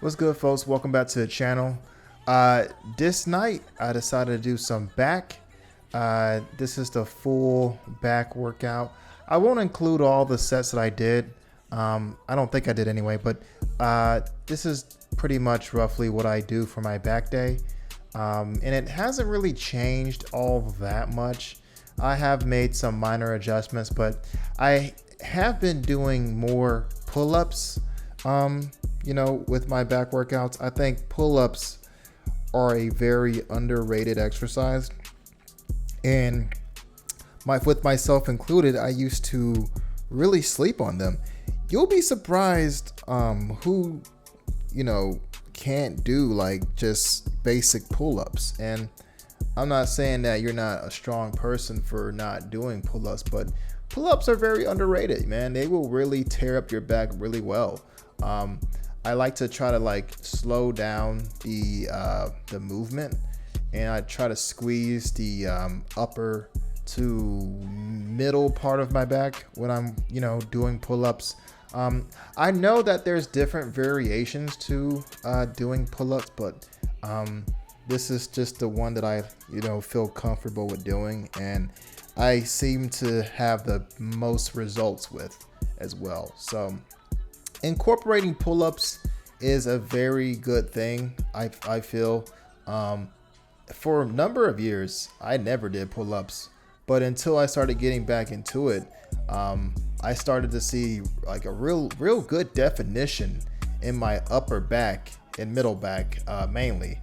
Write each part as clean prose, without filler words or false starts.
What's good, folks? Welcome back to the channel. This night, I decided to do some back. This is the full back workout. I won't include all the sets that I did. I don't think I did anyway, but this is pretty much roughly what I do for my back day. And it hasn't really changed all that much. I have made some minor adjustments, but I have been doing more pull-ups. With my back workouts. I think pull-ups are a very underrated exercise, and with myself included, I used to really sleep on them. You'll be surprised who can't do like just basic pull-ups. And I'm not saying that you're not a strong person for not doing pull-ups, but pull-ups are very underrated, man. They will really tear up your back really well. I like to try to slow down the movement, and I try to squeeze the upper to middle part of my back when I'm doing pull-ups. I know that there's different variations to doing pull-ups, but this is just the one that I feel comfortable with doing, and I seem to have the most results with as well. So incorporating pull-ups is a very good thing. I feel for a number of years I never did pull-ups, but until I started getting back into it, I started to see like a real good definition in my upper back and middle back, mainly,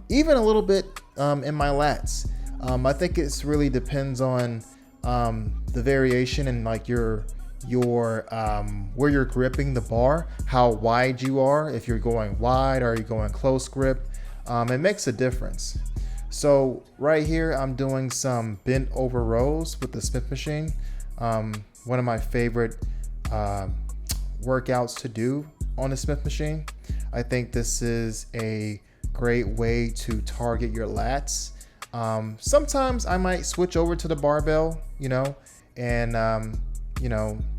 even a little bit in my lats. I think it's really depends on the variation and like your where you're gripping the bar, how wide you are, if you're going wide or you're going close grip. It makes a difference. So right here I'm doing some bent over rows with the Smith machine. One of my favorite workouts to do on the Smith machine. I think this is a great way to target your lats. Sometimes I might switch over to the barbell, and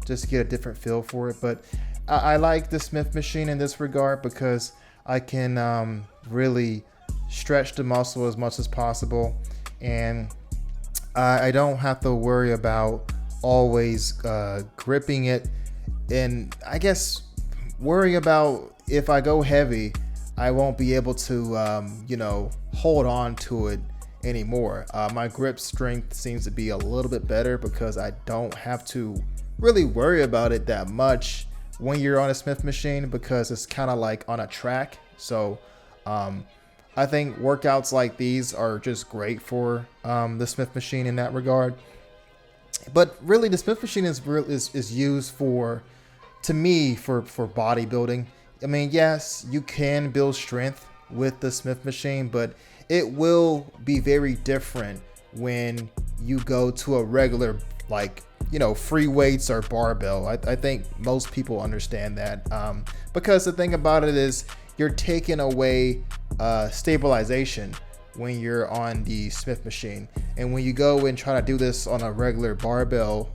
just get a different feel for it. But I like the Smith machine in this regard because I can really stretch the muscle as much as possible, and I don't have to worry about always gripping it, and I guess worrying about if I go heavy, I won't be able to hold on to it anymore. My grip strength seems to be a little bit better because I don't have to really worry about it that much when you're on a Smith machine, because it's kind of like on a track. So I think workouts like these are just great for the Smith machine in that regard. But really, the Smith machine is used for bodybuilding. I mean, yes, you can build strength with the Smith machine, but it will be very different when you go to a regular free weights or barbell. I think most people understand that, because the thing about it is you're taking away stabilization when you're on the Smith machine, and when you go and try to do this on a regular barbell,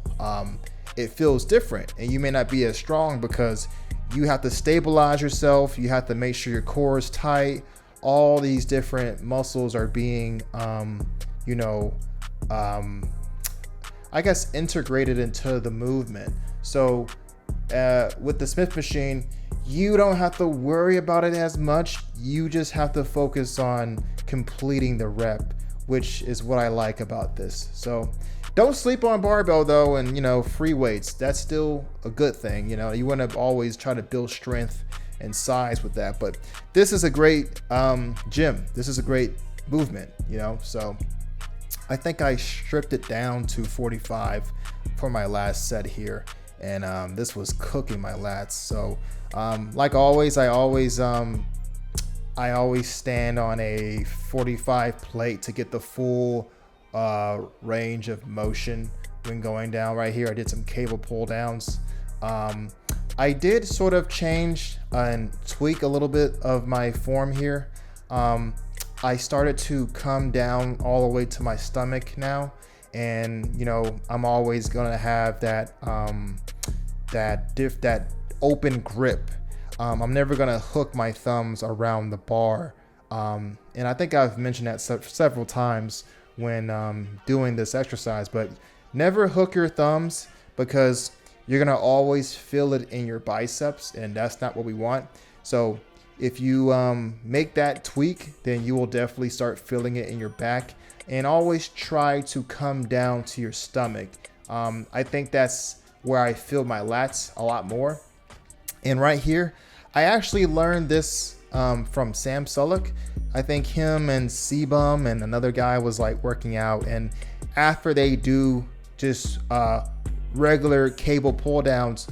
it feels different, and you may not be as strong because you have to stabilize yourself. You have to make sure your core is tight. All these different muscles are being I guess integrated into the movement. So with the Smith machine, you don't have to worry about it as much. You just have to focus on completing the rep, which is what I like about this. So don't sleep on barbell though, and free weights. That's still a good thing. You want to always try to build strength and size with that. But this is a great gym. This is a great movement. So I think I stripped it down to 45 for my last set here, and this was cooking my lats. So like always, I always stand on a 45 plate to get the full range of motion when going down. Right here I did some cable pull downs. I did sort of change and tweak a little bit of my form here. I started to come down all the way to my stomach now, and I'm always gonna have that that open grip. I'm never gonna hook my thumbs around the bar. And I think I've mentioned that several times when doing this exercise, but never hook your thumbs because you're gonna always feel it in your biceps, and that's not what we want. So if you make that tweak, then you will definitely start feeling it in your back. And always try to come down to your stomach. I think that's where I feel my lats a lot more. And right here, I actually learned this from Sam Sulek. I think him and Sebum and another guy was like working out, and after they do just regular cable pull downs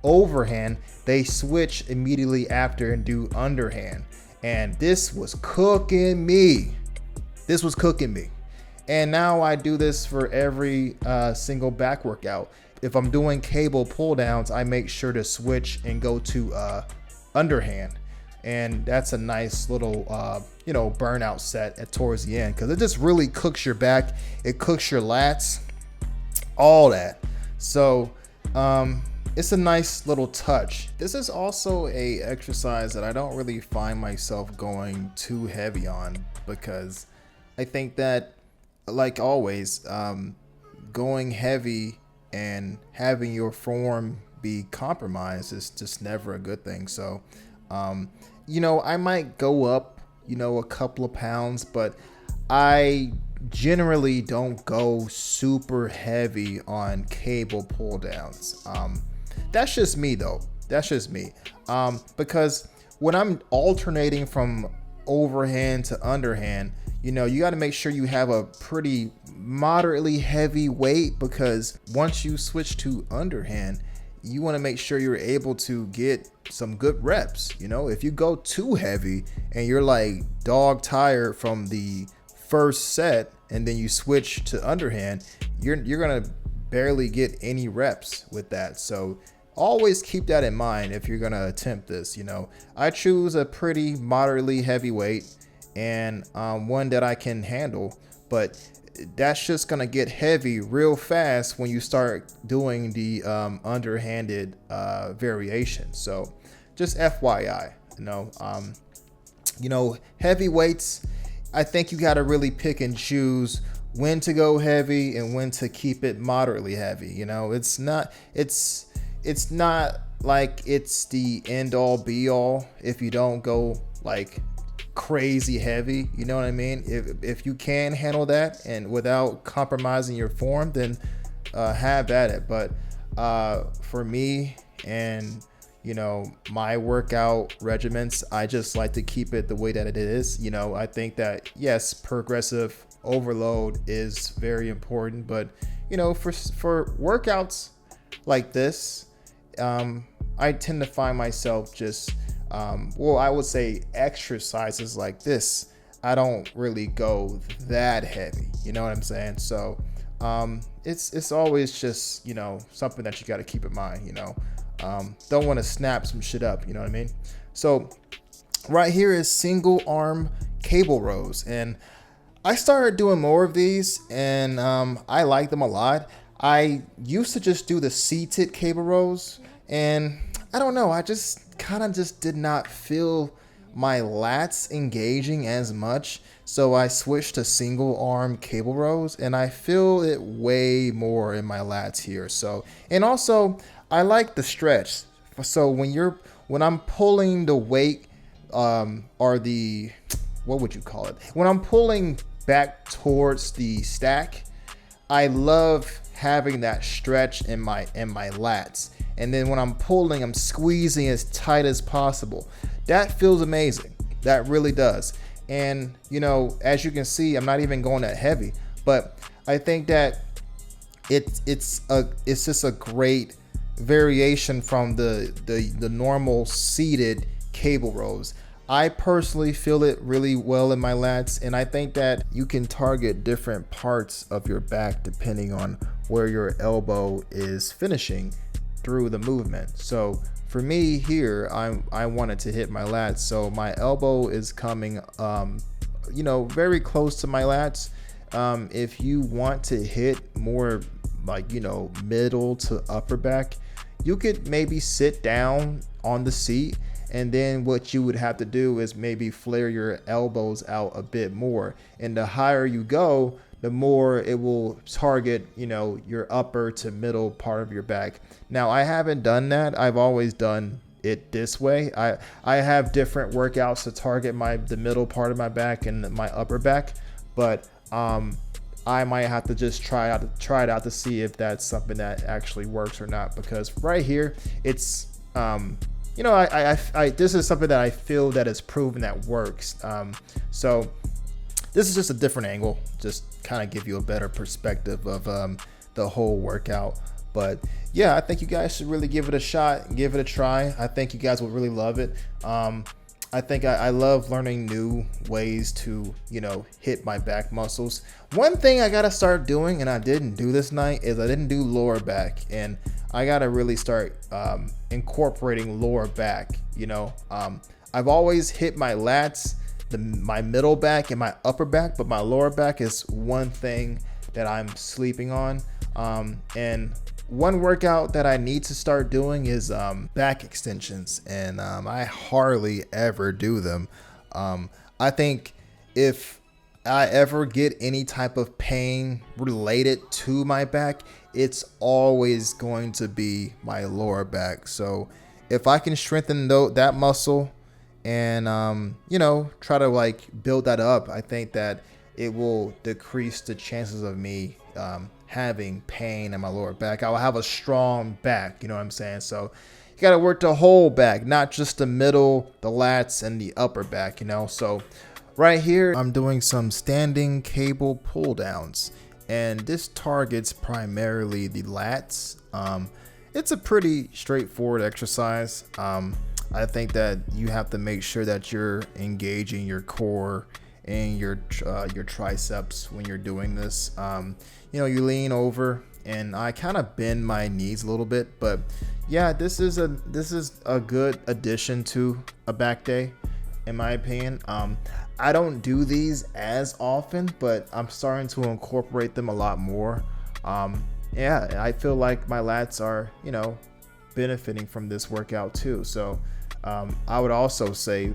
overhand, they switch immediately after and do underhand. And this was cooking me. This was cooking me. And now I do this for every single back workout. If I'm doing cable pull downs, I make sure to switch and go to underhand. And that's a nice little, burnout set towards the end, because it just really cooks your back. It cooks your lats, all that. So it's a nice little touch. This is also a exercise that I don't really find myself going too heavy on, because I think that, like always, going heavy and having your form be compromised is just never a good thing. So, I might go up, a couple of pounds, but I generally don't go super heavy on cable pull downs. That's just me though. That's just me. Because when I'm alternating from overhand to underhand, you got to make sure you have a pretty moderately heavy weight, because once you switch to underhand, you want to make sure you're able to get some good reps. If you go too heavy and you're like dog tired from the first set and then you switch to underhand, you're going to barely get any reps with that. So always keep that in mind if you're going to attempt this. I choose a pretty moderately heavy weight and one that I can handle, but that's just gonna get heavy real fast when you start doing the underhanded variation. So just FYI, heavy weights, I think you got to really pick and choose when to go heavy and when to keep it moderately heavy. It's not like it's the end all be all if you don't go like crazy heavy. You know what I mean? If you can handle that and without compromising your form, then have at it. But for me and my workout regimens, I just like to keep it the way that it is. I think that yes, progressive overload is very important, but for workouts like this, I tend to find myself just I would say exercises like this, I don't really go that heavy. You know what I'm saying? So it's always just something that you got to keep in mind. Don't want to snap some shit up. You know what I mean? So right here is single arm cable rows, and I started doing more of these, and I like them a lot. I used to just do the seated cable rows, and I don't know, I just kind of just did not feel my lats engaging as much. So I switched to single arm cable rows, and I feel it way more in my lats here. So, and also I like the stretch. So when I'm pulling the weight, or the, what would you call it? When I'm pulling back towards the stack, I love having that stretch in my lats. And then when I'm pulling, I'm squeezing as tight as possible. That feels amazing. That really does. And as you can see, I'm not even going that heavy, but I think that it's just a great variation from the normal seated cable rows. I personally feel it really well in my lats, and I think that you can target different parts of your back depending on where your elbow is finishing through the movement. So for me here, I wanted to hit my lats, so my elbow is coming very close to my lats. If you want to hit more like middle to upper back, you could maybe sit down on the seat. And then what you would have to do is maybe flare your elbows out a bit more. And the higher you go, the more it will target, your upper to middle part of your back. Now, I haven't done that. I've always done it this way. I have different workouts to target the middle part of my back and my upper back, but I might have to just try it out to see if that's something that actually works or not. Because right here, it's this is something that I feel that is proven that works. So this is just a different angle, just kind of give you a better perspective of the whole workout. But yeah, I think you guys should really give it a shot, give it a try. I think you guys will really love it. I think I love learning new ways to, hit my back muscles. One thing I got to start doing, and I didn't do this night, is I didn't do lower back. And I got to really start incorporating lower back. I've always hit my lats, my middle back and my upper back, but my lower back is one thing that I'm sleeping on. And one workout that I need to start doing is back extensions, and I hardly ever do them. I think if I ever get any type of pain related to my back, it's always going to be my lower back. So if I can strengthen that muscle and try to build that up, I think that it will decrease the chances of me having pain in my lower back. I will have a strong back, you know what I'm saying? So you got to work the whole back, not just the middle, the lats, and the upper back, So right here, I'm doing some standing cable pull downs, and this targets primarily the lats. It's a pretty straightforward exercise. I think that you have to make sure that you're engaging your core and your triceps when you're doing this. You lean over, and I kind of bend my knees a little bit, but yeah, this is a good addition to a back day, in my opinion. I don't do these as often, but I'm starting to incorporate them a lot more. Yeah, I feel like my lats are, benefiting from this workout too. So I would also say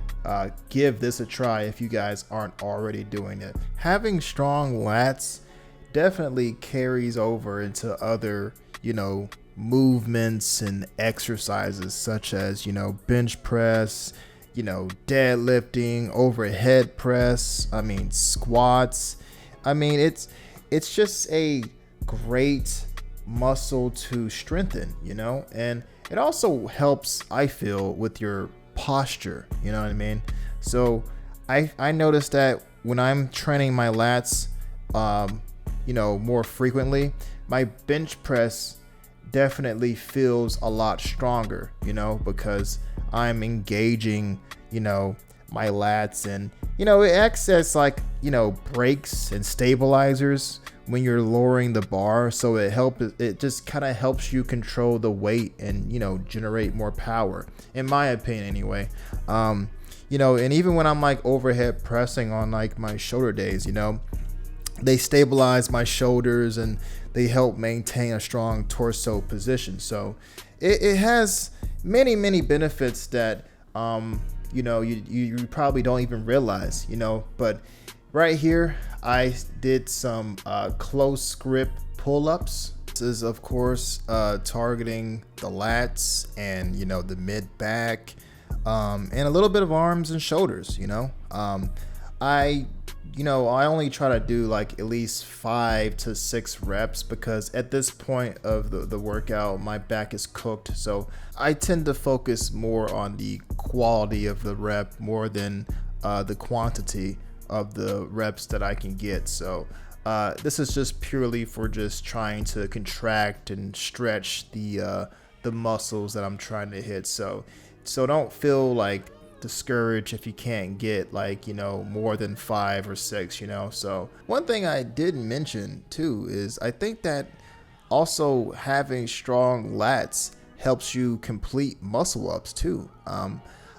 give this a try if you guys aren't already doing it. Having strong lats definitely carries over into other, movements and exercises such as, bench press, deadlifting, overhead press, squats. It's just a great muscle to strengthen, and it also helps, I feel, with your posture, you know what I mean? So I noticed that when I'm training my lats, more frequently, my bench press definitely feels a lot stronger, because I'm engaging, my lats, and, it acts as brakes and stabilizers when you're lowering the bar. So it just kind of helps you control the weight and, generate more power, in my opinion anyway. And even when I'm overhead pressing on my shoulder days, they stabilize my shoulders and they help maintain a strong torso position. So it has many benefits that you probably don't even realize, but right here I did some close grip pull-ups. This is of course targeting the lats and the mid back, and a little bit of arms and shoulders. I only try to do at least 5 to 6 reps, because at this point of the workout, my back is cooked. So I tend to focus more on the quality of the rep more than the quantity of the reps that I can get. So this is just purely for just trying to contract and stretch the muscles that I'm trying to hit. So don't feel discouraged if you can't get more than 5 or 6. So one thing I didn't mention too is I think that also having strong lats helps you complete muscle ups too.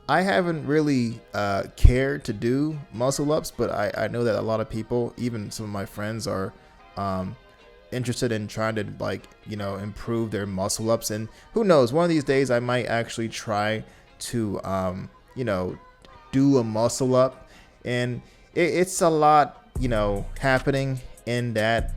I haven't really cared to do muscle ups, but I know that a lot of people, even some of my friends, are interested in trying to, like, you know, improve their muscle ups. And who knows, one of these days I might actually try to you know, do a muscle up. And it's a lot, you know, happening in that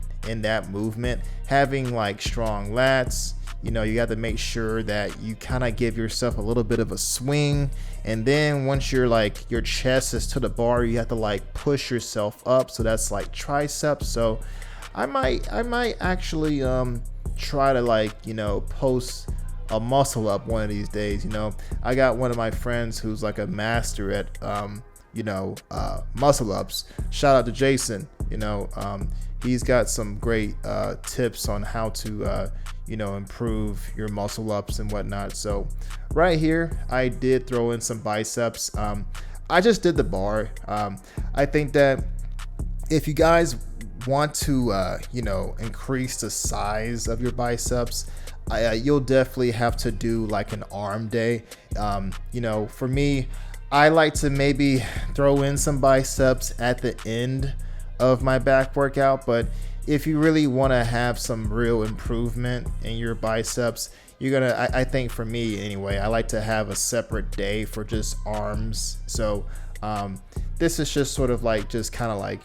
movement. Having like strong lats, you know, you got to make sure that you kind of give yourself a little bit of a swing. And then once you're like, your chest is to the bar, you have to like push yourself up. So that's like triceps. So I might actually try to, like, you know, post a muscle up one of these days. You know, I got one of my friends who's like a master at you know, muscle ups. Shout out to Jason. You know, he's got some great tips on how to you know, improve your muscle ups and whatnot. So right here I did throw in some biceps. I just did the bar. I think that if you guys want to you know, increase the size of your biceps, you'll definitely have to do like an arm day. You know, for me, I like to maybe throw in some biceps at the end of my back workout. But if you really want to have some real improvement in your biceps, you're gonna, I think for me anyway, I like to have a separate day for just arms. So this is just sort of like, just kind of like,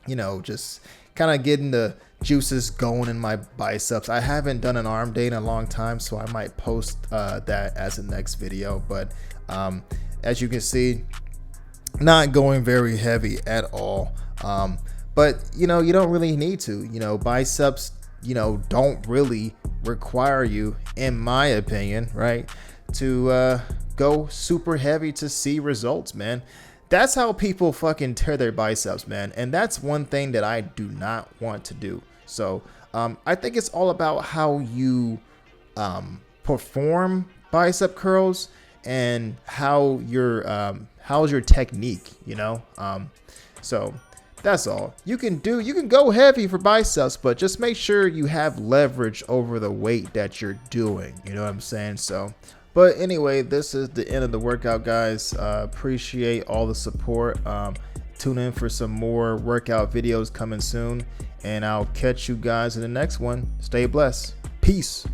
you know, just kind of getting the juices going in my biceps. I haven't done an arm day in a long time, so I might post that as a next video. But as you can see, not going very heavy at all. But you know, you don't really need to. You know, biceps, you know, don't really require you, in my opinion, right, to go super heavy to see results, man. That's how people fucking tear their biceps, man. And that's one thing that I do not want to do. So I think it's all about how you perform bicep curls and how your how's your technique, you know. So that's all. You can go heavy for biceps, but just make sure you have leverage over the weight that you're doing. You know what I'm saying? So, but anyway, this is the end of the workout, guys. Appreciate all the support. Tune in for some more workout videos coming soon, and I'll catch you guys in the next one. Stay blessed. Peace.